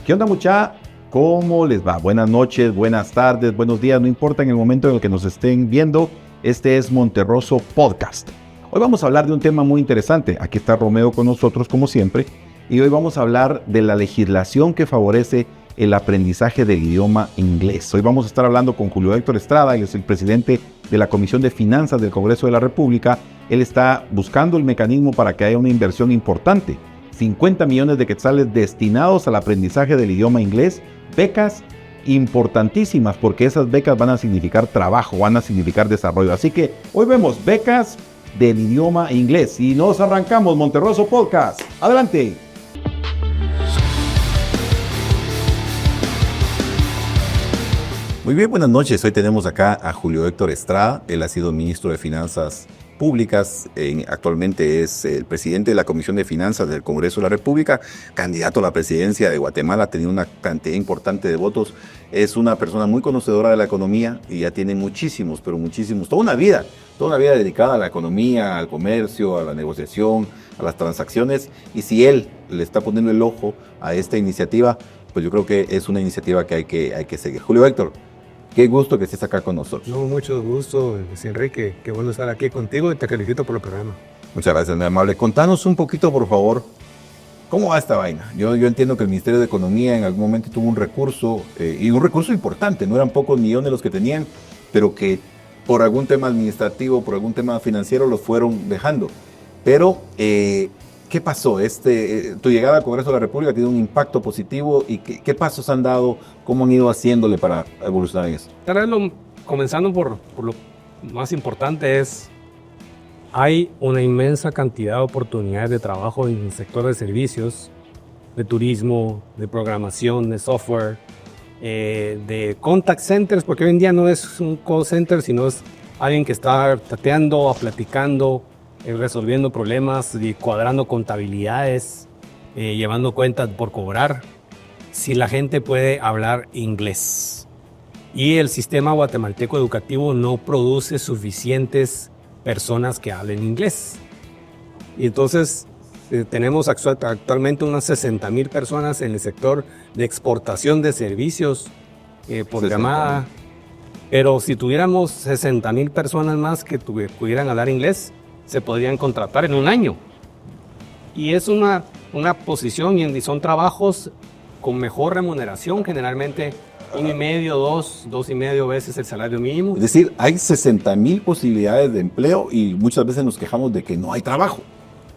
¿Qué onda, mucha? ¿Cómo les va? Buenas noches, buenas tardes, buenos días, no importa en el momento en el que nos estén viendo. Este es Monterroso Podcast. Hoy vamos a hablar de un tema muy interesante. Aquí está Romeo con nosotros como siempre. Y hoy vamos a hablar de la legislación que favorece el aprendizaje del idioma inglés. Hoy vamos a estar hablando con Julio Héctor Estrada, él es el presidente de la Comisión de Finanzas del Congreso de la República. Él está buscando el mecanismo para que haya una inversión importante. 50 millones de quetzales destinados al aprendizaje del idioma inglés, becas importantísimas porque esas becas van a significar trabajo, van a significar desarrollo. Así que hoy vemos becas del idioma inglés y nos arrancamos Monterroso Podcast. ¡Adelante! Muy bien, buenas noches. Hoy tenemos acá a Julio Héctor Estrada. Él ha sido ministro de Finanzas Públicas, actualmente es el presidente de la Comisión de Finanzas del Congreso de la República, candidato a la presidencia de Guatemala, ha tenido una cantidad importante de votos, es una persona muy conocedora de la economía y ya tiene muchísimos, toda una vida dedicada a la economía, al comercio, a la negociación, a las transacciones, y si él le está poniendo el ojo a esta iniciativa, pues yo creo que es una iniciativa que hay que seguir. Julio Héctor, qué gusto que estés acá con nosotros. No, mucho gusto, Enrique. Qué bueno estar aquí contigo y te felicito por el programa. Muchas gracias, muy amable. Contanos un poquito, por favor, ¿cómo va esta vaina? Yo entiendo que el Ministerio de Economía en algún momento tuvo un recurso, y un recurso importante, no eran pocos millones los que tenían, pero que por algún tema administrativo, por algún tema financiero, los fueron dejando. Pero, ¿qué pasó? Tu llegada al Congreso de la República tiene un impacto positivo y ¿qué pasos han dado? ¿Cómo han ido haciéndole para evolucionar en eso? Comenzando por lo más importante hay una inmensa cantidad de oportunidades de trabajo en el sector de servicios, de turismo, de programación, de software, de contact centers, porque hoy en día no es un call center, sino es alguien que está chateando, platicando, resolviendo problemas, y cuadrando contabilidades, llevando cuentas por cobrar, si la gente puede hablar inglés. Y el sistema guatemalteco educativo no produce suficientes personas que hablen inglés. Y entonces tenemos actualmente unas 60,000 personas en el sector de exportación de servicios por llamada. Pero si tuviéramos 60,000 personas más que pudieran hablar inglés, se podrían contratar en un año. Y es una posición y son trabajos con mejor remuneración, generalmente 1,5, 2,5 veces el salario mínimo. Es decir, hay 60,000 posibilidades de empleo y muchas veces nos quejamos de que no hay trabajo.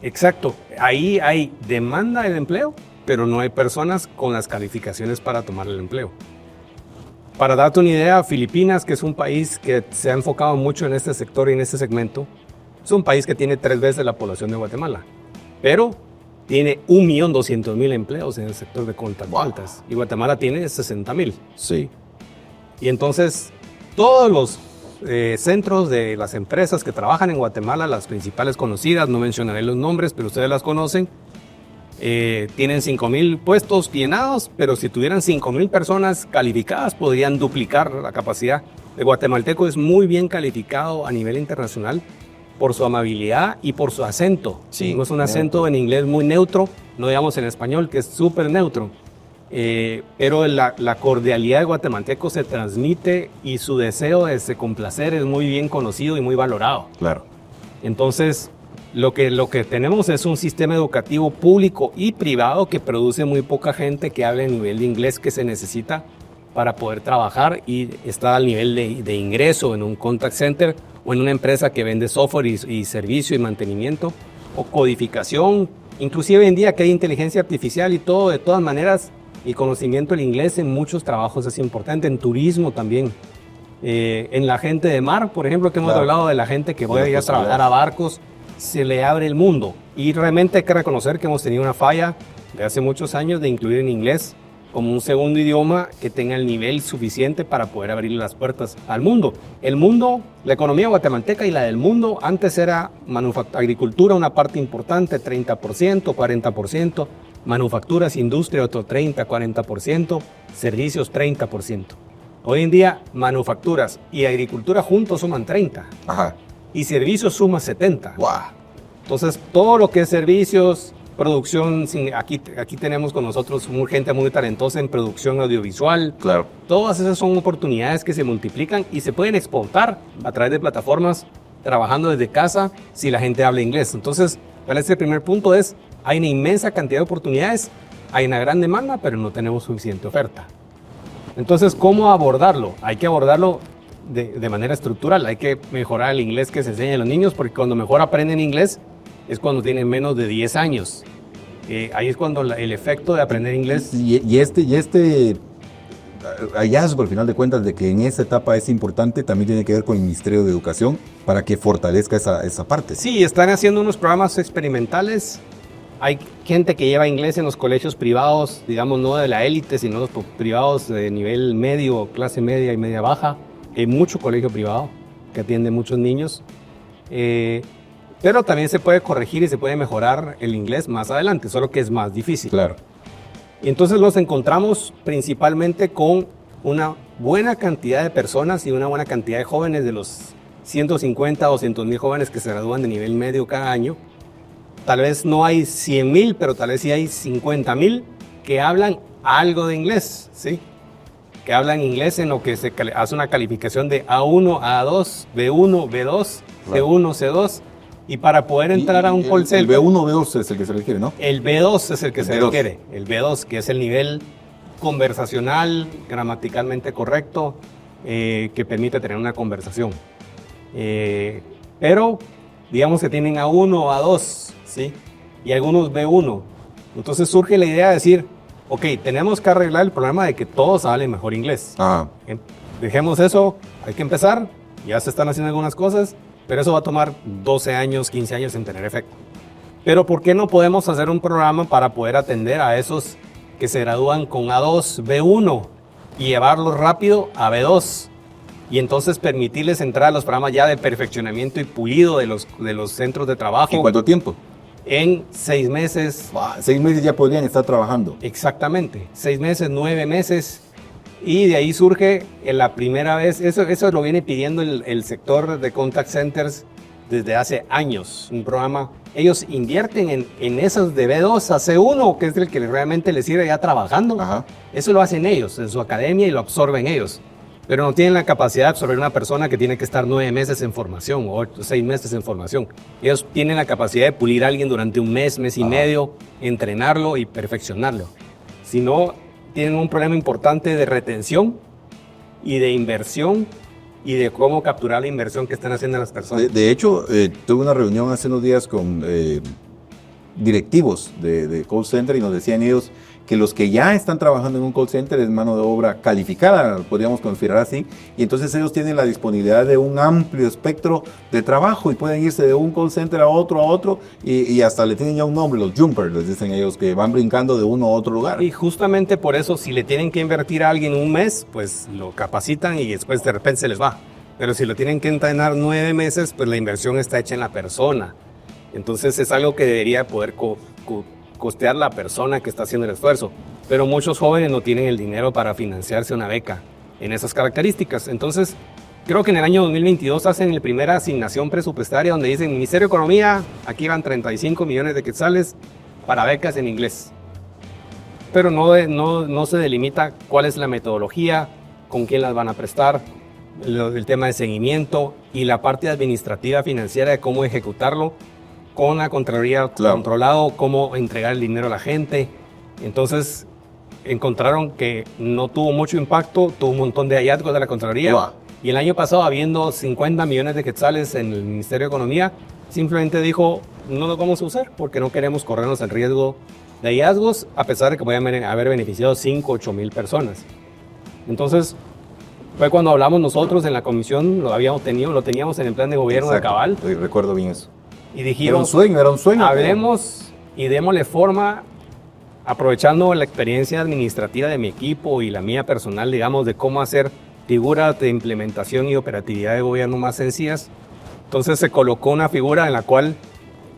Exacto. Ahí hay demanda de empleo, pero no hay personas con las calificaciones para tomar el empleo. Para darte una idea, Filipinas, que es un país que se ha enfocado mucho en este sector y en este segmento, es un país que tiene 3 veces la población de Guatemala, pero tiene 1,200,000 empleos en el sector de contas altas y Guatemala tiene 60,000. Sí. Y entonces todos los centros de las empresas que trabajan en Guatemala, las principales conocidas, no mencionaré los nombres, pero ustedes las conocen, tienen 5,000 puestos llenados, pero si tuvieran 5,000 personas calificadas podrían duplicar la capacidad. El guatemalteco es muy bien calificado a nivel internacional por su amabilidad y por su acento. Sí, no es un acento en inglés muy neutro, no digamos en español, que es súper neutro. Pero la cordialidad de guatemalteco se transmite y su deseo de complacer es muy bien conocido y muy valorado. Claro. Entonces, lo que tenemos es un sistema educativo público y privado que produce muy poca gente que hable el nivel de inglés que se necesita para poder trabajar y está al nivel de ingreso en un contact center o en una empresa que vende software y servicio y mantenimiento o codificación. Inclusive hoy en día que hay inteligencia artificial y todo, de todas maneras, y conocimiento del inglés en muchos trabajos es importante, en turismo también. En la gente de mar, por ejemplo, que hemos hablado de la gente que va a ir a trabajar a barcos, se le abre el mundo. Y realmente hay que reconocer que hemos tenido una falla de hace muchos años de incluir en inglés como un segundo idioma que tenga el nivel suficiente para poder abrir las puertas al mundo. El mundo, la economía guatemalteca y la del mundo, antes era agricultura una parte importante, 30%, 40%, manufacturas, industria otro 30, 40%, servicios 30%. Hoy en día, manufacturas y agricultura juntos suman 30. Ajá. Y servicios suma 70. ¡Wow! Entonces, todo lo que es servicios, producción, aquí tenemos con nosotros gente muy talentosa en producción audiovisual. Claro. Todas esas son oportunidades que se multiplican y se pueden exportar a través de plataformas trabajando desde casa si la gente habla inglés. Entonces, el primer punto es, hay una inmensa cantidad de oportunidades, hay una gran demanda, pero no tenemos suficiente oferta. Entonces, ¿cómo abordarlo? Hay que abordarlo de manera estructural, hay que mejorar el inglés que se enseña a los niños, porque cuando mejor aprenden inglés es cuando tienen menos de 10 años. Ahí es cuando el efecto de aprender inglés... Y este hallazgo, al final de cuentas, de que en esa etapa es importante, también tiene que ver con el Ministerio de Educación para que fortalezca esa parte. Sí, están haciendo unos programas experimentales. Hay gente que lleva inglés en los colegios privados, digamos, no de la élite, sino los privados de nivel medio, clase media y media baja. Hay mucho colegio privado que atiende muchos niños. Pero también se puede corregir y se puede mejorar el inglés más adelante, solo que es más difícil. Claro. Y entonces nos encontramos principalmente con una buena cantidad de personas y una buena cantidad de jóvenes, de los 150 o 200,000 jóvenes que se gradúan de nivel medio cada año. Tal vez no hay 100,000, pero tal vez sí hay 50,000 que hablan algo de inglés, ¿sí? Que hablan inglés en lo que se hace una calificación de A1, A2, B1, B2, Claro. C1, C2. Y para poder entrar a un call center... El B1, B2 es el que se requiere, ¿no? El B2 es el que se B2. requiere. El B2, que es el nivel conversacional, gramaticalmente correcto, que permite tener una conversación. Pero, digamos que tienen A1 o A2, ¿sí? Y algunos B1. Entonces surge la idea de decir, ok, tenemos que arreglar el problema de que todos hablen mejor inglés. Dejemos eso, hay que empezar, ya se están haciendo algunas cosas, pero eso va a tomar 12 años, 15 años en tener efecto. Pero ¿por qué no podemos hacer un programa para poder atender a esos que se gradúan con A2, B1 y llevarlos rápido a B2? Y entonces permitirles entrar a los programas ya de perfeccionamiento y pulido de los centros de trabajo. ¿En cuánto tiempo? En 6 meses. 6 meses ya podrían estar trabajando. Exactamente, 6 meses, 9 meses. Y de ahí surge la primera vez, eso lo viene pidiendo el sector de contact centers desde hace años. Un programa, ellos invierten en esos de B2 a C1, que es el que realmente les sirve ya trabajando. Ajá. Eso lo hacen ellos en su academia y lo absorben ellos. Pero no tienen la capacidad de absorber una persona que tiene que estar 9 meses en formación o 6 meses en formación. Ellos tienen la capacidad de pulir a alguien durante un mes, mes y medio, entrenarlo y perfeccionarlo. Si no, tienen un problema importante de retención y de inversión y de cómo capturar la inversión que están haciendo las personas. De hecho, tuve una reunión hace unos días con directivos de call center y nos decían ellos que los que ya están trabajando en un call center es mano de obra calificada, podríamos considerar así, y entonces ellos tienen la disponibilidad de un amplio espectro de trabajo y pueden irse de un call center a otro, y hasta le tienen ya un nombre, los jumpers, les dicen ellos, que van brincando de uno a otro lugar. Y justamente por eso, si le tienen que invertir a alguien un mes, pues lo capacitan y después de repente se les va. Pero si lo tienen que entrenar 9 meses, pues la inversión está hecha en la persona. Entonces es algo que debería poder costear la persona que está haciendo el esfuerzo. Pero muchos jóvenes no tienen el dinero para financiarse una beca en esas características. Entonces, creo que en el año 2022 hacen la primera asignación presupuestaria donde dicen, Ministerio de Economía, aquí van 35 millones de quetzales para becas en inglés. Pero no se delimita cuál es la metodología, con quién las van a prestar, el tema de seguimiento y la parte administrativa financiera de cómo ejecutarlo con la Contraloría controlado, cómo entregar el dinero a la gente. Entonces encontraron que no tuvo mucho impacto, tuvo un montón de hallazgos de la Contraloría. Wow. Y el año pasado, habiendo 50 millones de quetzales en el Ministerio de Economía, simplemente dijo, no los vamos a usar porque no queremos corrernos el riesgo de hallazgos, a pesar de que puedan haber beneficiado 5 o 8 mil personas. Entonces, fue cuando hablamos nosotros en la comisión, lo teníamos en el plan de gobierno. Exacto. De Cabal. Sí, recuerdo bien eso. Y dijimos, Era un sueño. hablemos y démosle forma, aprovechando la experiencia administrativa de mi equipo y la mía personal, digamos, de cómo hacer figuras de implementación y operatividad de gobierno más sencillas. Entonces se colocó una figura en la cual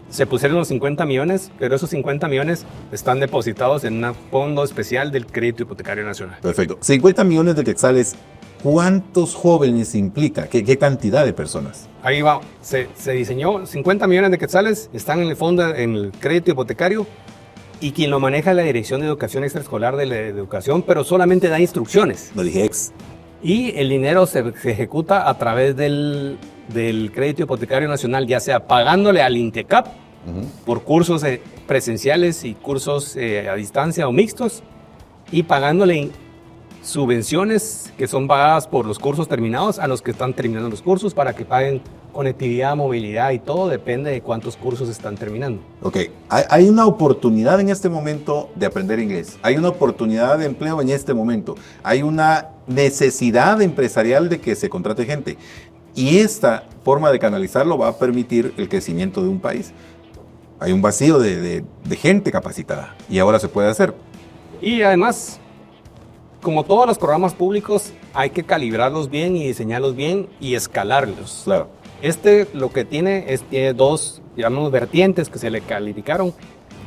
se pusieron los 50 millones, pero esos 50 millones están depositados en un fondo especial del Crédito Hipotecario Nacional. Perfecto. 50 millones de quetzales, ¿cuántos jóvenes implica? ¿Qué cantidad de personas? Ahí va, se diseñó 50 millones de quetzales, están en el fondo, en el crédito hipotecario, y quien lo maneja es la Dirección de Educación Extraescolar de la Educación, pero solamente da instrucciones. Lo dije ex. Y el dinero se ejecuta a través del Crédito Hipotecario Nacional, ya sea pagándole al INTECAP por cursos presenciales y cursos a distancia o mixtos, y pagándole subvenciones que son pagadas por los cursos terminados a los que están terminando los cursos para que paguen conectividad, movilidad y todo, depende de cuántos cursos están terminando. Ok, hay una oportunidad en este momento de aprender inglés, hay una oportunidad de empleo en este momento, hay una necesidad empresarial de que se contrate gente, y esta forma de canalizarlo va a permitir el crecimiento de un país. Hay un vacío de gente capacitada y ahora se puede hacer. Y además, como todos los programas públicos, hay que calibrarlos bien y diseñarlos bien y escalarlos. Claro. Lo que tiene dos, digamos, vertientes que se le calificaron.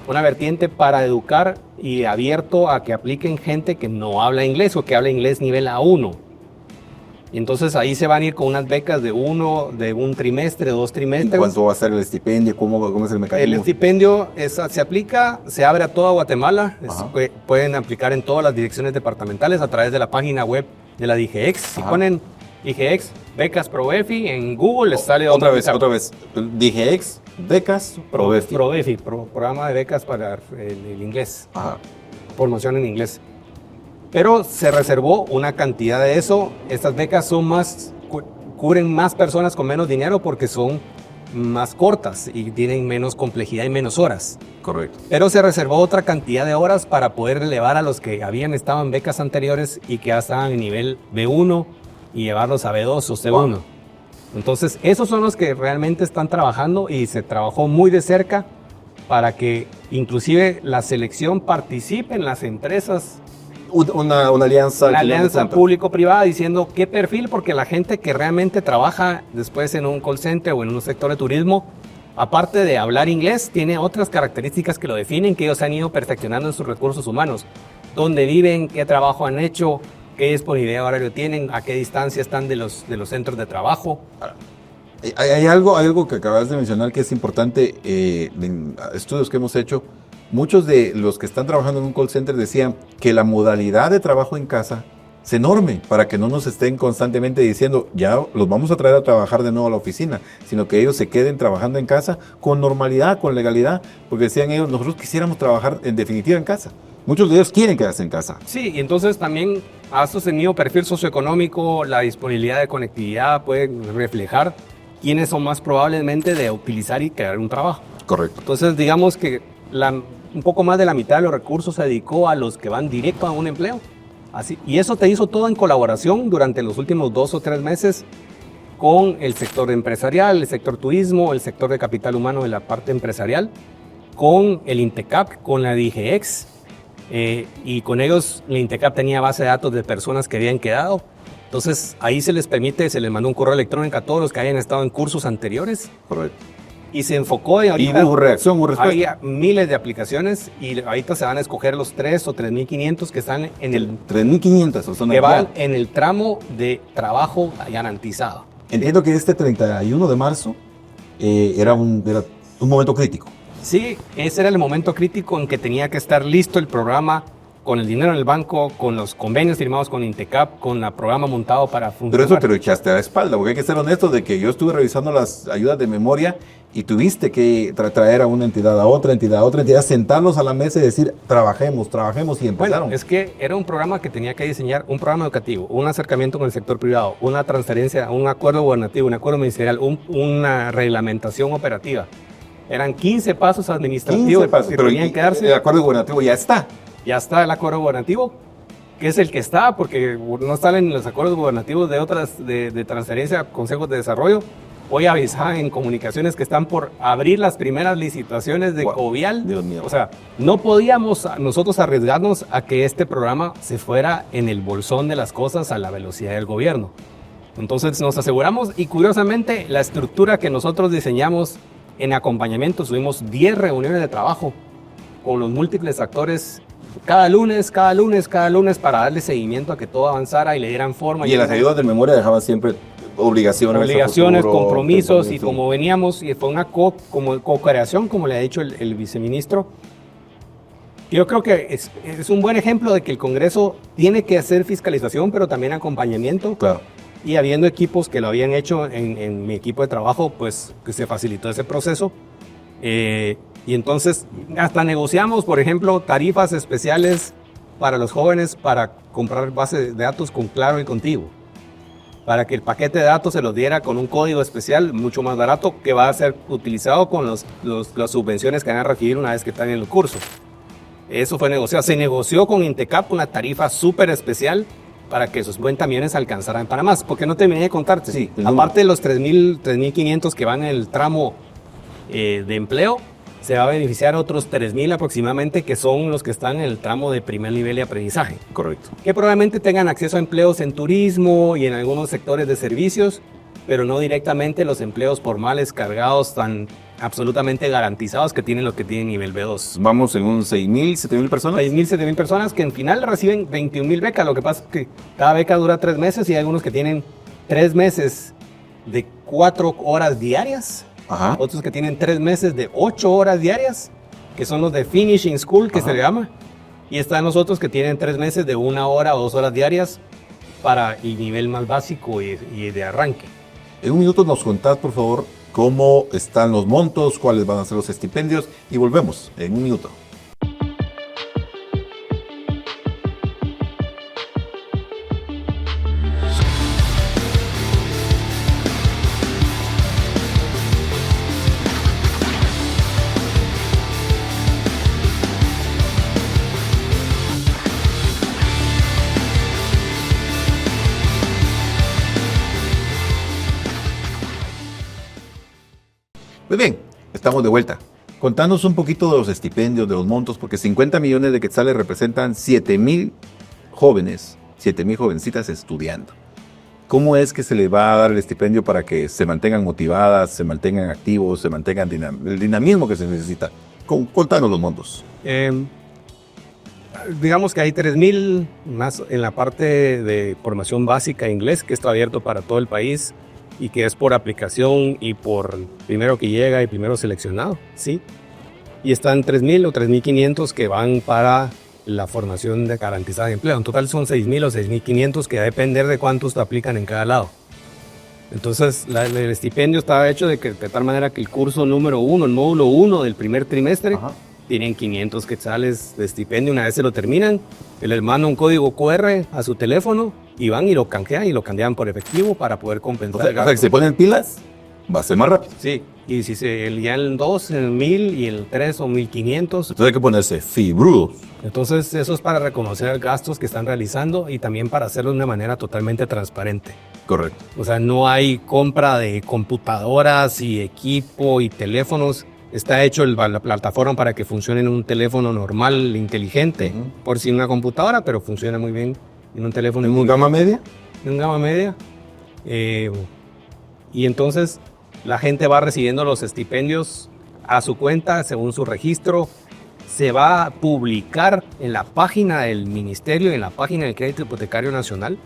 Una vertiente para educar y abierto a que apliquen gente que no habla inglés o que habla inglés nivel A1. Y entonces ahí se van a ir con unas becas de un trimestre, 2 trimestres. ¿Cuánto va a ser el estipendio? ¿Cómo es el mecanismo? El estipendio se aplica, se abre a toda Guatemala. Pueden aplicar en todas las direcciones departamentales a través de la página web de la DGEX. Si ponen DGEX, becas ProBefi, en Google les sale otra vez. DGEX, becas ProBefi. ProBefi, programa de becas para el inglés. Formación en inglés. Pero se reservó una cantidad de eso. Estas becas son cubren más personas con menos dinero porque son más cortas y tienen menos complejidad y menos horas. Correcto. Pero se reservó otra cantidad de horas para poder elevar a los que habían estado en becas anteriores y que ya estaban en nivel B1 y llevarlos a B2 o C1. Wow. Entonces, esos son los que realmente están trabajando y se trabajó muy de cerca para que inclusive la selección participe en las empresas. Una alianza. Una alianza público-privada diciendo qué perfil, porque la gente que realmente trabaja después en un call center o en un sector de turismo, aparte de hablar inglés, tiene otras características que lo definen, que ellos han ido perfeccionando en sus recursos humanos. Dónde viven, qué trabajo han hecho, qué disponibilidad horario tienen, a qué distancia están de los centros de trabajo. Hay algo que acabas de mencionar que es importante en estudios que hemos hecho. Muchos de los que están trabajando en un call center decían que la modalidad de trabajo en casa es enorme para que no nos estén constantemente diciendo ya los vamos a traer a trabajar de nuevo a la oficina, sino que ellos se queden trabajando en casa con normalidad, con legalidad, porque decían ellos, nosotros quisiéramos trabajar en definitiva en casa. Muchos de ellos quieren quedarse en casa. Sí, y entonces también ha sostenido perfil socioeconómico, la disponibilidad de conectividad puede reflejar quiénes son más probablemente de utilizar y crear un trabajo. Correcto. Entonces digamos que un poco más de la mitad de los recursos se dedicó a los que van directo a un empleo. Así, y eso te hizo todo en colaboración durante los últimos 2 o 3 meses con el sector empresarial, el sector turismo, el sector de capital humano de la parte empresarial, con el INTECAP, con la DGEX, y con ellos el INTECAP tenía base de datos de personas que habían quedado. Entonces ahí se les mandó un correo electrónico a todos los que hayan estado en cursos anteriores. Correcto. Y se enfocó y ahorita y hubo reacción, hubo respuesta. Había miles de aplicaciones y ahorita se van a escoger los 3 o 3.500 que están en el 3.500 o son que van en el tramo de trabajo garantizado. Entiendo que este 31 de marzo era un momento crítico. Sí, ese era el momento crítico en que tenía que estar listo el programa con el dinero en el banco, con los convenios firmados con INTECAP, con el programa montado para funcionar. Pero eso te lo echaste a la espalda, porque hay que ser honestos de que yo estuve revisando las ayudas de memoria y tuviste que traer a una entidad, a otra entidad, sentarlos a la mesa y decir, trabajemos y empezaron. Bueno, es que era un programa que tenía que diseñar un programa educativo, un acercamiento con el sector privado, una transferencia, un acuerdo gubernativo, un acuerdo ministerial, una reglamentación operativa. Eran 15 pasos administrativos 15 pasos, que pero tenían que darse. El acuerdo gubernativo ya está. Ya está el acuerdo gubernativo, que es el que está, porque no salen los acuerdos gubernativos de otras de transferencia, consejos de desarrollo. Hoy avisaba en comunicaciones que están por abrir las primeras licitaciones de Covial. Dios mío. O sea, no podíamos nosotros arriesgarnos a que este programa se fuera en el bolsón de las cosas a la velocidad del gobierno. Entonces nos aseguramos y curiosamente la estructura que nosotros diseñamos en acompañamiento, tuvimos 10 reuniones de trabajo con los múltiples actores cada lunes para darle seguimiento a que todo avanzara y le dieran forma. Y en las ayudas de memoria dejaban siempre obligaciones, compromisos, y como veníamos, y fue una co-creación, como le ha dicho el viceministro, Yo creo que es un buen ejemplo de que el Congreso tiene que hacer fiscalización, pero también acompañamiento. Claro. Y habiendo equipos que lo habían hecho en mi equipo de trabajo, pues que se facilitó ese proceso. Y entonces hasta negociamos, por ejemplo, tarifas especiales para los jóvenes para comprar bases de datos con Claro y Contigo, para que el paquete de datos se los diera con un código especial mucho más barato que va a ser utilizado con las subvenciones que van a recibir una vez que están en el curso. Eso fue negociado. Se negoció con Intecap una tarifa súper especial para que esos buen camiones alcanzaran para más. Porque no terminé de contarte. Sí, aparte de los 3.500 que van en el tramo de empleo, se va a beneficiar otros 3.000 aproximadamente, que son los que están en el tramo de primer nivel de aprendizaje. Correcto. Que probablemente tengan acceso a empleos en turismo y en algunos sectores de servicios, pero no directamente los empleos formales cargados tan absolutamente garantizados que tienen los que tienen nivel B2. Vamos en un 6.000, 7.000 personas. 6.000, 7.000 personas que en final reciben 21.000 becas. Lo que pasa es que cada beca dura 3 meses y hay algunos que tienen 3 meses de 4 horas diarias. Ajá. Otros que tienen 3 meses de 8 horas diarias, que son los de Finishing School, que se le llama. Y están los otros que tienen 3 meses de 1 hora o 2 horas diarias para el nivel más básico y de arranque. En un minuto nos contás, por favor, cómo están los montos, cuáles van a ser los estipendios y volvemos en un minuto. Muy bien, estamos de vuelta. Contanos un poquito de los estipendios, de los montos, porque 50 millones de quetzales representan 7.000 jóvenes, 7.000 jovencitas estudiando. ¿Cómo es que se les va a dar el estipendio para que se mantengan motivadas, se mantengan activos, se mantengan el dinamismo que se necesita? Contanos los montos. Digamos que hay 3.000 más en la parte de formación básica inglés, que está abierto para todo el país y que es por aplicación y por primero que llega y primero seleccionado, ¿sí? Y están 3.000 o 3.500 que van para la formación de garantizada de empleo. En total son 6.000 o 6.500 que va a depender de cuántos te aplican en cada lado. Entonces el estipendio estaba hecho de tal manera que el curso número 1, el módulo 1 del primer trimestre, tienen 500 quetzales de estipendio. Una vez se lo terminan, les mandan un código QR a su teléfono y van y lo canjean y lo cambian por efectivo para poder compensar. O sea, que se ponen pilas, va a ser más rápido. Sí, y si ya el 2, el 1.000 y el 3 son 1.500. Entonces hay que ponerse fibrudos. Entonces eso es para reconocer gastos que están realizando y también para hacerlo de una manera totalmente transparente. Correcto. O sea, no hay compra de computadoras y equipo y teléfonos. Está hecho la plataforma para que funcione en un teléfono normal, inteligente, por si una computadora, pero funciona muy bien en un teléfono. ¿En un gama media? En un gama media. Y entonces la gente va recibiendo los estipendios a su cuenta, según su registro. Se va a publicar en la página del Ministerio, en la página del Crédito Hipotecario Nacional,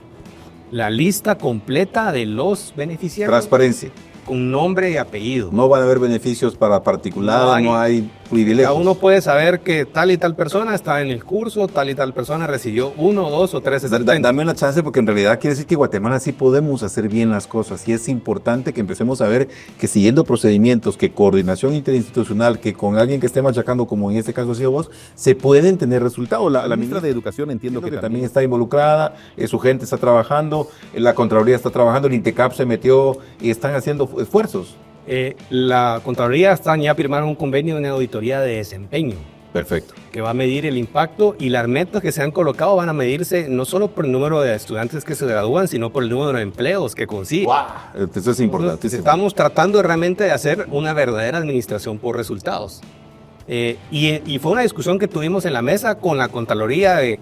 la lista completa de los beneficiarios. Transparencia. Con nombre y apellido. No van a haber beneficios para particulares, no hay privilegios. Cada uno puede saber que tal y tal persona está en el curso, tal y tal persona recibió 1, 2 o 3 estipendios. Dame una chance, porque en realidad quiere decir que Guatemala sí podemos hacer bien las cosas y es importante que empecemos a ver que siguiendo procedimientos, que coordinación interinstitucional, que con alguien que esté machacando, como en este caso ha sido vos, se pueden tener resultados. La ministra de Educación entiendo que también está involucrada, su gente está trabajando, la Contraloría está trabajando, el Intecap se metió y están haciendo esfuerzos. La Contraloría ya firmaron un convenio de una auditoría de desempeño. Perfecto. Que va a medir el impacto y las metas que se han colocado van a medirse no solo por el número de estudiantes que se gradúan, sino por el número de empleos que consiguen. ¡Wow! Eso es importante. Estamos tratando realmente de hacer una verdadera administración por resultados. Y fue una discusión que tuvimos en la mesa con la Contraloría de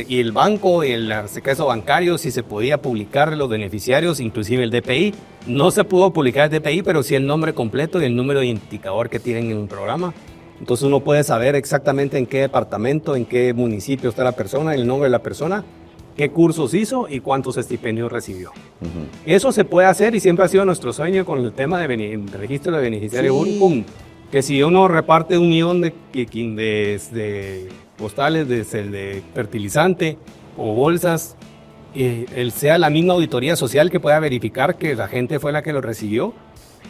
y el banco, y el caso bancario, si se podía publicar los beneficiarios, inclusive el DPI. No se pudo publicar el DPI, pero sí el nombre completo y el número de indicador que tienen en un programa. Entonces uno puede saber exactamente en qué departamento, en qué municipio está la persona, el nombre de la persona, qué cursos hizo y cuántos estipendios recibió. Eso se puede hacer y siempre ha sido nuestro sueño con el tema de registro de beneficiario único. que si uno reparte 1 millón de postales de fertilizante o bolsas, sea la misma auditoría social que pueda verificar que la gente fue la que lo recibió.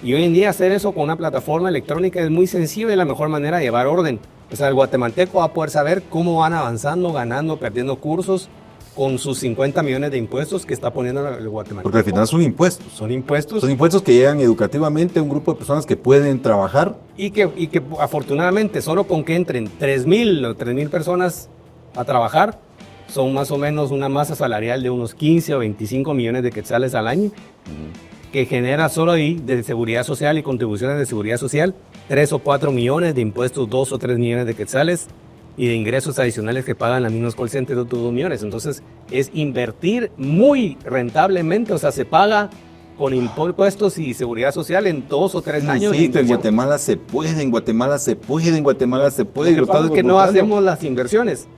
Y hoy en día hacer eso con una plataforma electrónica es muy sencillo y la mejor manera de llevar orden. O sea, el guatemalteco va a poder saber cómo van avanzando, ganando, perdiendo cursos con sus 50 millones de impuestos que está poniendo el guatemalteco. Porque al final son impuestos. Son impuestos. Son impuestos que llegan educativamente a un grupo de personas que pueden trabajar. Y que afortunadamente solo con que entren 3,000 o 3,000 personas a trabajar, son más o menos una masa salarial de unos 15 o 25 millones de quetzales al año, que genera solo ahí de seguridad social y contribuciones de seguridad social 3 o 4 millones, de impuestos 2 o 3 millones de quetzales y de ingresos adicionales que pagan las mismas call centers de otros 2 millones. Entonces es invertir muy rentablemente, o sea, se paga con impuestos y seguridad social en 2 o 3 años. Sí, en Guatemala se puede, en Guatemala se puede, en Guatemala se puede. Lo que pasa es que no hacemos las inversiones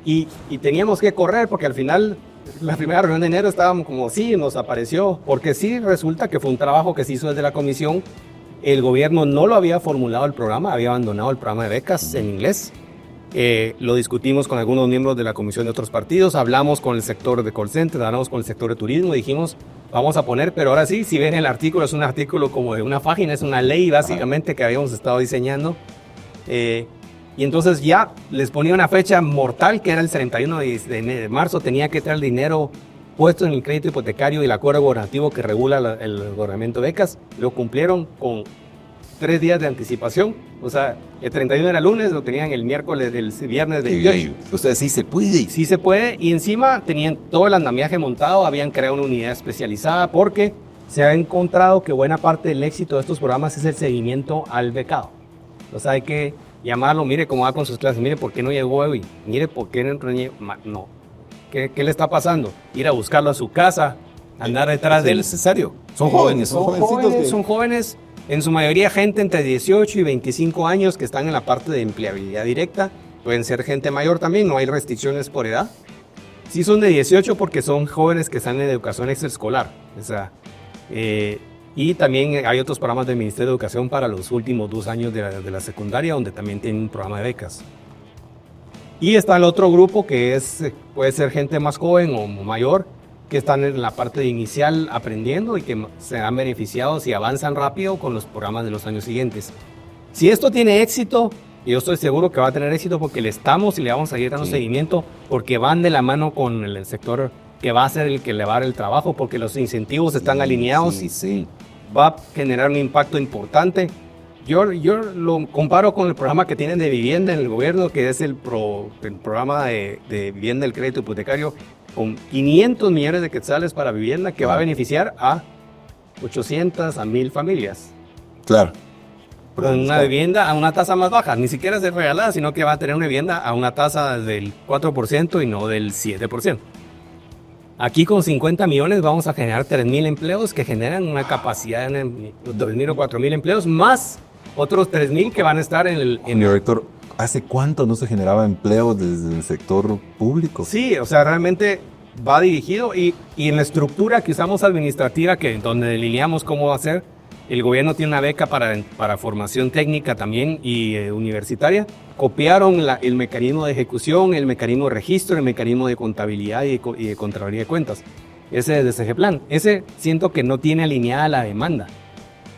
y teníamos que correr porque al final la primera reunión de enero estábamos como sí, nos apareció, porque sí resulta que fue un trabajo que se hizo desde la comisión. El gobierno no lo había formulado el programa, había abandonado el programa de becas en inglés. Lo discutimos con algunos miembros de la comisión de otros partidos, hablamos con el sector de call center, hablamos con el sector de turismo, dijimos vamos a poner, pero ahora sí, si ven el artículo, es un artículo como de una página, es una ley básicamente que habíamos estado diseñando. Y entonces ya les ponía una fecha mortal que era el 31 de marzo, tenía que traer el dinero puesto en el crédito hipotecario y el acuerdo gubernativo que regula el gobernamiento de becas. Lo cumplieron con 3 días de anticipación, o sea, el 31 era lunes, lo tenían el miércoles, el viernes 28. O sea, sí se puede. Sí se puede, y encima tenían todo el andamiaje montado, habían creado una unidad especializada porque se ha encontrado que buena parte del éxito de estos programas es el seguimiento al becado. O sea, hay que llamarlo, mire cómo va con sus clases, mire por qué no llegó hoy, mire por qué no llegó, no. ¿Qué le está pasando? Ir a buscarlo a su casa, andar detrás de él. Es necesario. Son jóvenes, Son jóvenes, en su mayoría gente entre 18 y 25 años que están en la parte de empleabilidad directa. Pueden ser gente mayor también, no hay restricciones por edad. Sí son de 18 porque son jóvenes que están en educación extraescolar. O sea, y también hay otros programas del Ministerio de Educación para los últimos 2 años de la secundaria, donde también tienen un programa de becas. Y está el otro grupo que puede ser gente más joven o mayor, que están en la parte inicial aprendiendo y que se han beneficiado si avanzan rápido con los programas de los años siguientes. Si esto tiene éxito, yo estoy seguro que va a tener éxito porque le vamos a seguir dando seguimiento, porque van de la mano con el sector que va a ser el que le va a dar el trabajo, porque los incentivos están alineados y va a generar un impacto importante. Yo lo comparo con el programa que tienen de vivienda en el gobierno, que es el programa de vivienda del crédito hipotecario, con 500 millones de quetzales para vivienda, que va a beneficiar a 800 a 1,000 familias. Claro. Con una vivienda a una tasa más baja, ni siquiera es regalada, sino que va a tener una vivienda a una tasa del 4% y no del 7%. Aquí con 50 millones vamos a generar 3,000 empleos que generan una capacidad de 2,000 o 4,000 empleos, más otros 3,000 que van a estar en el... Director, ¿hace cuánto no se generaba empleo desde el sector público? Sí, o sea, realmente va dirigido y en la estructura que usamos administrativa, donde delineamos cómo va a ser, el gobierno tiene una beca para formación técnica también y universitaria. Copiaron el mecanismo de ejecución, el mecanismo de registro, el mecanismo de contabilidad y de Contraloría de Cuentas. Ese es de CGPLAN. Ese siento que no tiene alineada la demanda.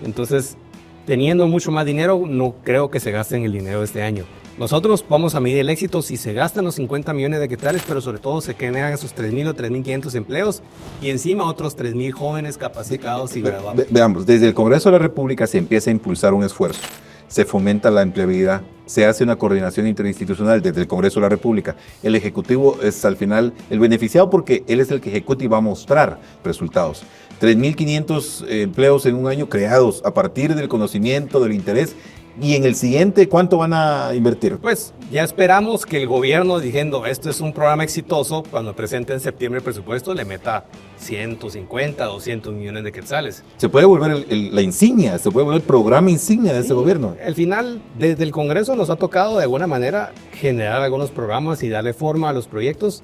Entonces, teniendo mucho más dinero, no creo que se gasten el dinero de este año. Nosotros vamos a medir el éxito si se gastan los 50 millones de quetzales, pero sobre todo se generan esos 3,000 o 3,500 empleos y encima otros 3,000 jóvenes capacitados y graduados. Veamos, desde el Congreso de la República se empieza a impulsar un esfuerzo. Se fomenta la empleabilidad, se hace una coordinación interinstitucional desde el Congreso de la República. El Ejecutivo es al final el beneficiado porque él es el que ejecuta y va a mostrar resultados. 3,500 empleos en un año creados a partir del conocimiento, del interés. ¿Y en el siguiente cuánto van a invertir? Pues ya esperamos que el gobierno, diciendo esto es un programa exitoso, cuando presente en septiembre el presupuesto le meta 150, 200 millones de quetzales. Se puede volver la insignia, se puede volver el programa insignia de ese gobierno. Al final, desde el Congreso nos ha tocado de alguna manera generar algunos programas y darle forma a los proyectos.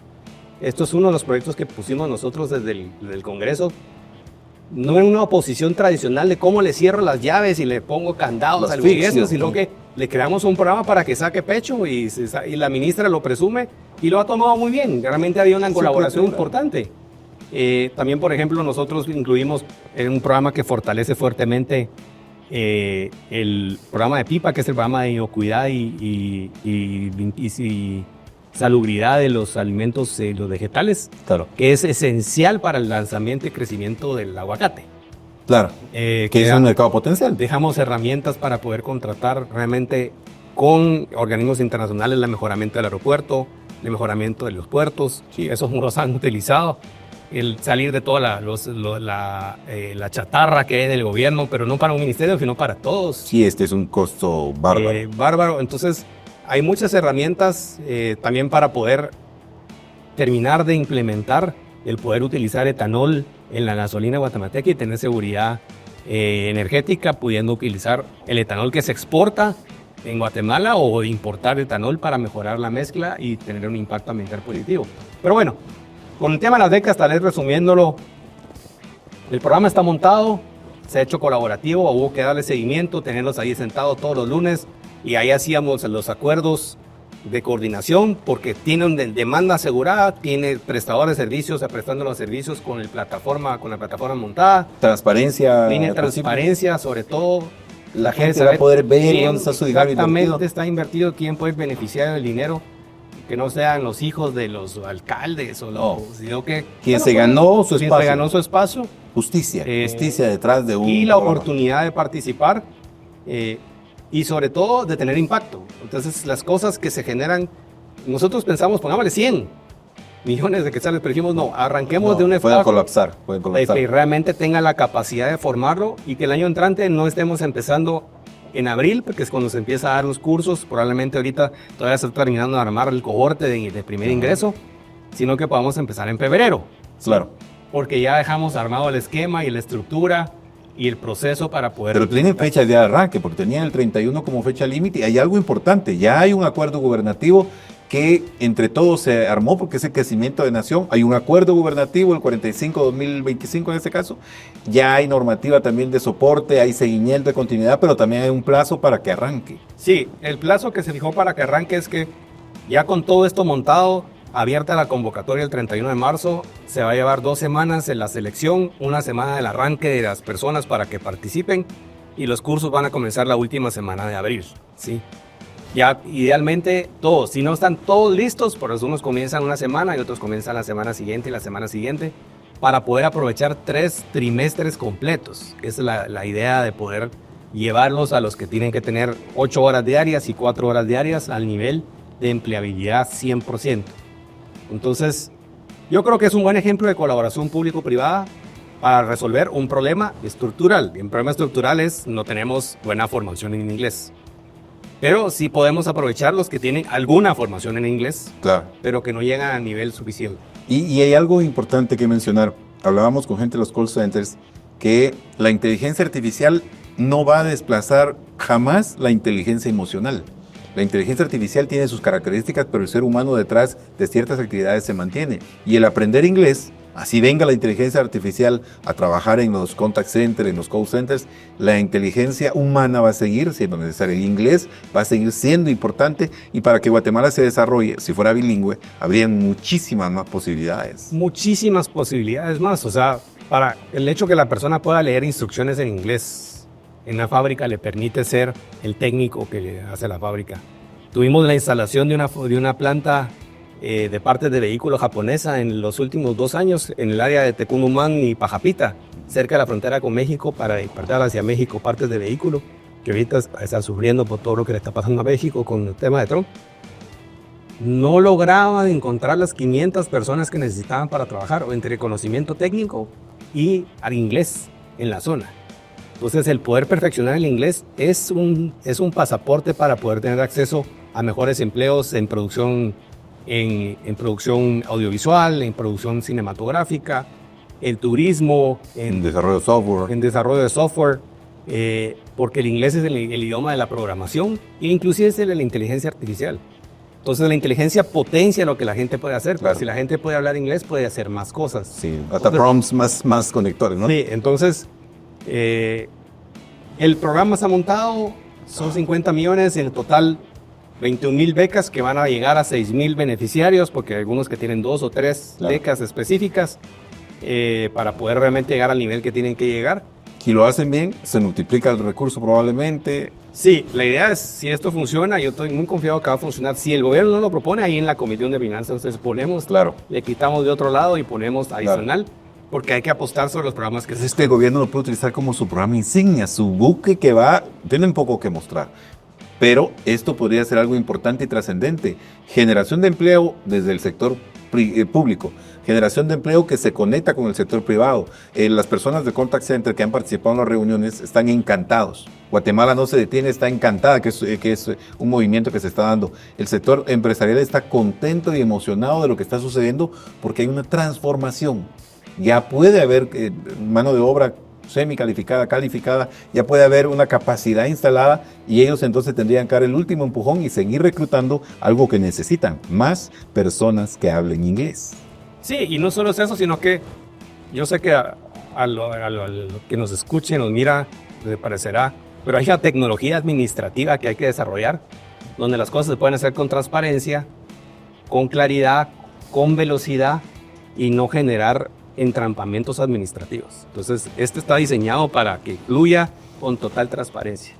Esto es uno de los proyectos que pusimos nosotros desde el Congreso. no en una posición tradicional de cómo le cierro las llaves y le pongo candados al gobierno, sino que le creamos un programa para que saque pecho y la ministra lo presume y lo ha tomado muy bien. Realmente había una colaboración importante. También, por ejemplo, nosotros incluimos en un programa que fortalece fuertemente el programa de PIPA, que es el programa de inocuidad y salubridad de los alimentos, los vegetales, Claro. que es esencial para el lanzamiento y crecimiento del aguacate. Claro. Que es un mercado potencial. Dejamos herramientas para poder contratar realmente con organismos internacionales el mejoramiento del aeropuerto, el mejoramiento de los puertos. Sí, esos muros han utilizado. El salir de toda la chatarra que hay del gobierno, pero no para un ministerio, sino para todos. Sí, este es un costo bárbaro. Bárbaro. Entonces, hay muchas herramientas también para poder terminar de implementar el poder utilizar etanol en la gasolina guatemalteca y tener seguridad energética, pudiendo utilizar el etanol que se exporta en Guatemala o importar etanol para mejorar la mezcla y tener un impacto ambiental positivo. Pero bueno, con el tema de las becas, tal vez resumiéndolo, el programa está montado, se ha hecho colaborativo, hubo que darle seguimiento, tenerlos ahí sentados todos los lunes y ahí hacíamos los acuerdos de coordinación porque tienen demanda asegurada, tiene prestadores de servicios prestando los servicios con la plataforma montada. Transparencia. Tiene transparencia, sobre todo. La gente va a poder ver dónde está su dinero exactamente invertido. Está invertido, quién puede beneficiar del dinero, que no sean los hijos de los alcaldes sino que quien se ganó su quien espacio. se ganó su espacio. Justicia detrás de un y la programa. oportunidad de participar y sobre todo de tener impacto. Entonces las cosas que se generan, nosotros pensamos, pongámosle 100 millones de quetzales, pero dijimos no, arranquemos de un pueden espacio colapsar. que realmente tenga la capacidad de formarlo y que el año entrante no estemos empezando en abril, porque es cuando se empieza a dar los cursos, probablemente ahorita todavía se está terminando de armar el cohorte de primer ingreso, sino que podamos empezar en febrero. Claro. Porque ya dejamos armado el esquema y la estructura y el proceso para poder... Pero tienen fecha de arranque, porque tenían el 31 como fecha límite. Y hay algo importante, ya hay un acuerdo gubernativo que entre todos se armó porque es el crecimiento de nación. Hay un acuerdo gubernativo, el 45-2025 en este caso. Ya hay normativa también de soporte, hay seguimiento de continuidad, pero también hay un plazo para que arranque. Sí, el plazo que se fijó para que arranque es que ya con todo esto montado, abierta la convocatoria el 31 de marzo, se va a llevar 2 semanas en la selección, 1 semana del arranque de las personas para que participen y los cursos van a comenzar la última semana de abril, ¿sí? Ya idealmente todos, si no están todos listos, por eso unos comienzan una semana y otros comienzan la semana siguiente y la semana siguiente, para poder aprovechar 3 trimestres completos. Esa es la idea de poder llevarlos a los que tienen que tener 8 horas diarias y 4 horas diarias al nivel de empleabilidad 100%. Entonces, yo creo que es un buen ejemplo de colaboración público-privada para resolver un problema estructural. Y el problema estructural es no tenemos buena formación en inglés. Pero sí podemos aprovechar los que tienen alguna formación en inglés, Claro. pero que no llegan a nivel suficiente. Y hay algo importante que mencionar. Hablábamos con gente de los call centers que la inteligencia artificial no va a desplazar jamás la inteligencia emocional. La inteligencia artificial tiene sus características, pero el ser humano detrás de ciertas actividades se mantiene. Y el aprender inglés, así venga la inteligencia artificial a trabajar en los contact centers, en los call centers, la inteligencia humana va a seguir siendo necesaria. El inglés va a seguir siendo importante y para que Guatemala se desarrolle, si fuera bilingüe, habrían muchísimas más posibilidades. Muchísimas posibilidades más. O sea, para el hecho que la persona pueda leer instrucciones en inglés en la fábrica le permite ser el técnico que le hace la fábrica. Tuvimos la instalación de una planta de partes de vehículos japonesa en los últimos 2 años en el área de Tecumumán y Pajapita, cerca de la frontera con México, para importar hacia México partes de vehículos que ahorita están sufriendo por todo lo que le está pasando a México con el tema de Trump. No lograban encontrar las 500 personas que necesitaban para trabajar entre conocimiento técnico y al inglés en la zona. Entonces el poder perfeccionar el inglés es un pasaporte para poder tener acceso a mejores empleos en producción, en producción audiovisual, en producción cinematográfica, en turismo, En desarrollo de software. en desarrollo de software, porque el inglés es el idioma de la programación e inclusive es el de la inteligencia artificial. Entonces la inteligencia potencia lo que la gente puede hacer. Claro. Si la gente puede hablar inglés, puede hacer más cosas. Sí, hasta prompts más conectores, ¿no? Sí, entonces el programa se ha montado, son 50 millones, en total 21,000 becas que van a llegar a 6,000 beneficiarios, porque hay algunos que tienen 2 o 3 Claro. becas específicas para poder realmente llegar al nivel que tienen que llegar. Si lo hacen bien, se multiplica el recurso probablemente. Sí, la idea es, si esto funciona, yo estoy muy confiado que va a funcionar. Si el gobierno no lo propone, ahí en la Comisión de Finanzas, entonces ponemos, Claro. le quitamos de otro lado y ponemos adicional, porque hay que apostar sobre los programas que se Este gobierno lo puede utilizar como su programa insignia, su buque que va, tienen poco que mostrar. Pero esto podría ser algo importante y trascendente. Generación de empleo desde el sector público. Generación de empleo que se conecta con el sector privado. Las personas de Contact Center que han participado en las reuniones están encantados. Guatemala no se detiene, está encantada, que es un movimiento que se está dando. El sector empresarial está contento y emocionado de lo que está sucediendo porque hay una transformación. Ya puede haber mano de obra semi-calificada, calificada, ya puede haber una capacidad instalada y ellos entonces tendrían que dar el último empujón y seguir reclutando algo que necesitan, más personas que hablen inglés. Sí, y no solo es eso, sino que yo sé que a lo que nos escuche, nos mira, le parecerá, pero hay una tecnología administrativa que hay que desarrollar, donde las cosas se pueden hacer con transparencia, con claridad, con velocidad y no generar entrampamientos administrativos. Entonces, este está diseñado para que fluya con total transparencia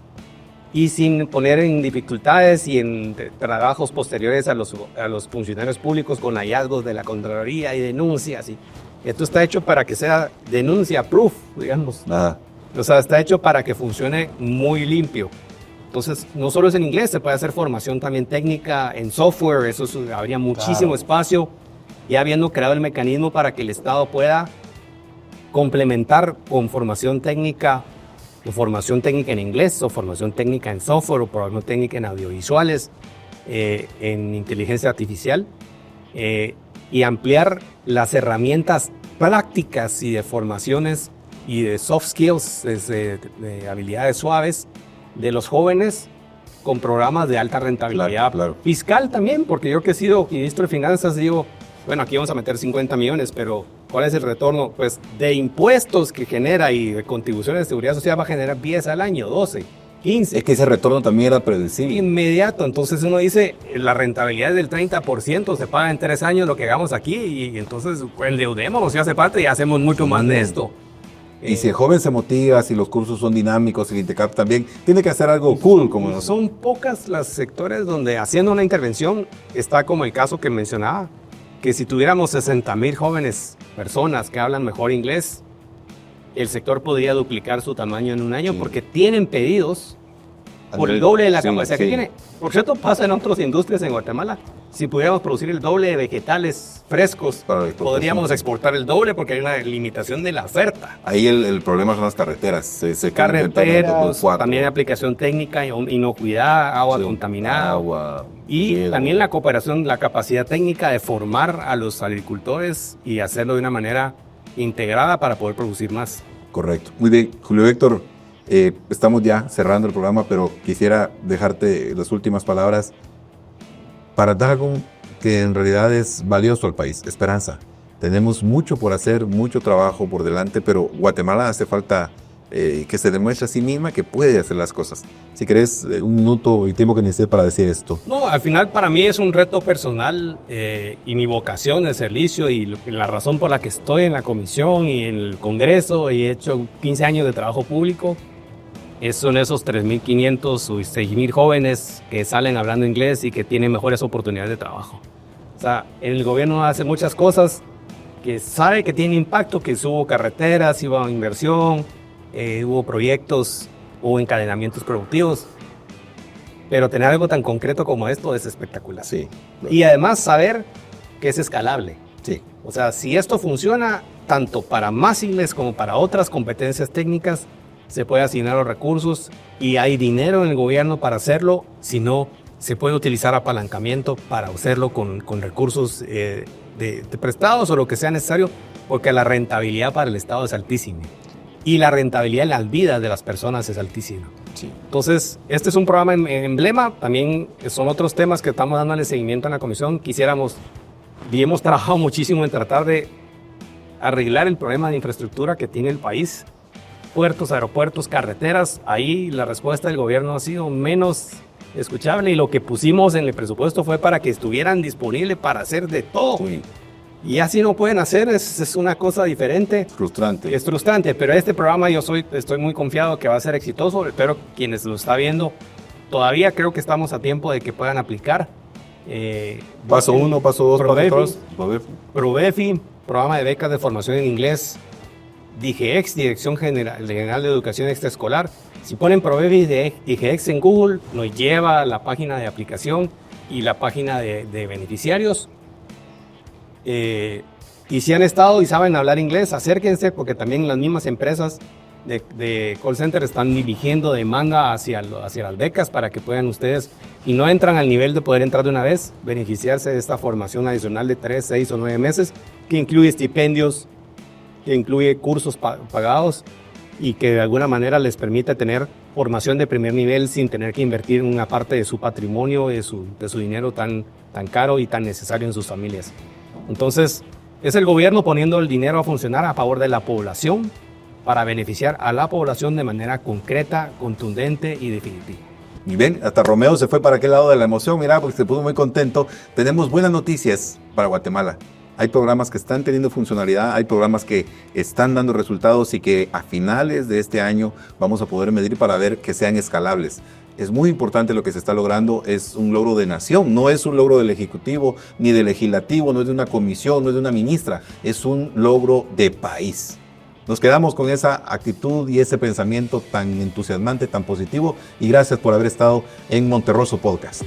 y sin poner en dificultades y en trabajos posteriores a los funcionarios públicos con hallazgos de la Contraloría y denuncias. Y esto está hecho para que sea denuncia proof, digamos. Nada. O sea, está hecho para que funcione muy limpio. Entonces, no solo es en inglés, se puede hacer formación también técnica en software, eso habría muchísimo espacio. Ya habiendo creado el mecanismo para que el Estado pueda complementar con formación técnica, o formación técnica en inglés, o formación técnica en software, o formación técnica en audiovisuales, en inteligencia artificial, y ampliar las herramientas prácticas y de formaciones y de soft skills, de habilidades suaves de los jóvenes con programas de alta rentabilidad Claro. fiscal también, porque yo que he sido ministro de Finanzas digo, bueno, aquí vamos a meter 50 millones, pero ¿cuál es el retorno? Pues de impuestos que genera y de contribuciones de seguridad social va a generar 10 al año, 12, 15. Es que ese retorno también era predecible. Inmediato, entonces uno dice, la rentabilidad es del 30%, se paga en 3 años lo que hagamos aquí y entonces pues, endeudémonos si hace falta y hacemos mucho más de esto. Y si el joven se motiva, si los cursos son dinámicos, el INTECAP también, tiene que hacer algo cool como nosotros. Son pocas los sectores donde haciendo una intervención está como el caso que mencionaba, que si tuviéramos 60,000 jóvenes, personas que hablan mejor inglés, el sector podría duplicar su tamaño en un año porque tienen pedidos por el doble de la capacidad que tiene. Por cierto, pasa en otras industrias en Guatemala. Si pudiéramos producir el doble de vegetales frescos, podríamos exportar el doble porque hay una limitación de la oferta. Ahí el problema son las carreteras. Carreteras, también aplicación técnica, inocuidad, agua contaminada. Agua. Y también la cooperación, la capacidad técnica de formar a los agricultores y hacerlo de una manera integrada para poder producir más. Correcto. Muy bien, Julio Héctor, estamos ya cerrando el programa, pero quisiera dejarte las últimas palabras para dar algo que en realidad es valioso al país, esperanza. Tenemos mucho por hacer, mucho trabajo por delante, pero Guatemala hace falta que se demuestre a sí misma que puede hacer las cosas. Si querés, un minuto y tiempo que necesites para decir esto. No, al final para mí es un reto personal y mi vocación de servicio y la razón por la que estoy en la comisión y en el Congreso y he hecho 15 años de trabajo público. Son esos 3,500 o 6,000 jóvenes que salen hablando inglés y que tienen mejores oportunidades de trabajo. O sea, el gobierno hace muchas cosas que sabe que tienen impacto, que hubo carreteras, hubo inversión, hubo proyectos, hubo encadenamientos productivos. Pero tener algo tan concreto como esto es espectacular. Sí. Y además saber que es escalable. Sí. O sea, si esto funciona tanto para más inglés como para otras competencias técnicas, se puede asignar los recursos y hay dinero en el gobierno para hacerlo, si no, se puede utilizar apalancamiento para hacerlo con recursos de prestados o lo que sea necesario, porque la rentabilidad para el Estado es altísima y la rentabilidad en las vidas de las personas es altísima. Sí. Entonces, este es un programa emblema, también son otros temas que estamos dándole seguimiento en la comisión. Y hemos trabajado muchísimo en tratar de arreglar el problema de infraestructura que tiene el país. Puertos, aeropuertos, carreteras, ahí la respuesta del gobierno ha sido menos escuchable y lo que pusimos en el presupuesto fue para que estuvieran disponibles para hacer de todo. Sí. Y así no pueden hacer, es una cosa diferente. Frustrante. Es frustrante, pero este programa estoy muy confiado que va a ser exitoso. Espero quienes lo están viendo, todavía creo que estamos a tiempo de que puedan aplicar. Paso 1, paso 2, paso 3. Probefi, programa de becas de formación en inglés. DGEX, Dirección General de Educación Extraescolar. Si ponen Probefi de DGEX en Google, nos lleva a la página de aplicación y la página de beneficiarios. Y si han estado y saben hablar inglés, acérquense, porque también las mismas empresas de call center están dirigiendo demanda hacia las becas para que puedan ustedes, y no entran al nivel de poder entrar de una vez, beneficiarse de esta formación adicional de 3, 6 o 9 meses, que incluye estipendios, que incluye cursos pagados y que de alguna manera les permite tener formación de primer nivel sin tener que invertir una parte de su patrimonio, de su dinero tan caro y tan necesario en sus familias. Entonces, es el gobierno poniendo el dinero a funcionar a favor de la población para beneficiar a la población de manera concreta, contundente y definitiva. Y ven, hasta Romeo se fue para aquel lado de la emoción, mira, porque se puso muy contento. Tenemos buenas noticias para Guatemala. Hay programas que están teniendo funcionalidad, hay programas que están dando resultados y que a finales de este año vamos a poder medir para ver que sean escalables. Es muy importante lo que se está logrando, es un logro de nación, no es un logro del Ejecutivo ni del Legislativo, no es de una comisión, no es de una ministra, es un logro de país. Nos quedamos con esa actitud y ese pensamiento tan entusiasmante, tan positivo, y gracias por haber estado en Monterroso Podcast.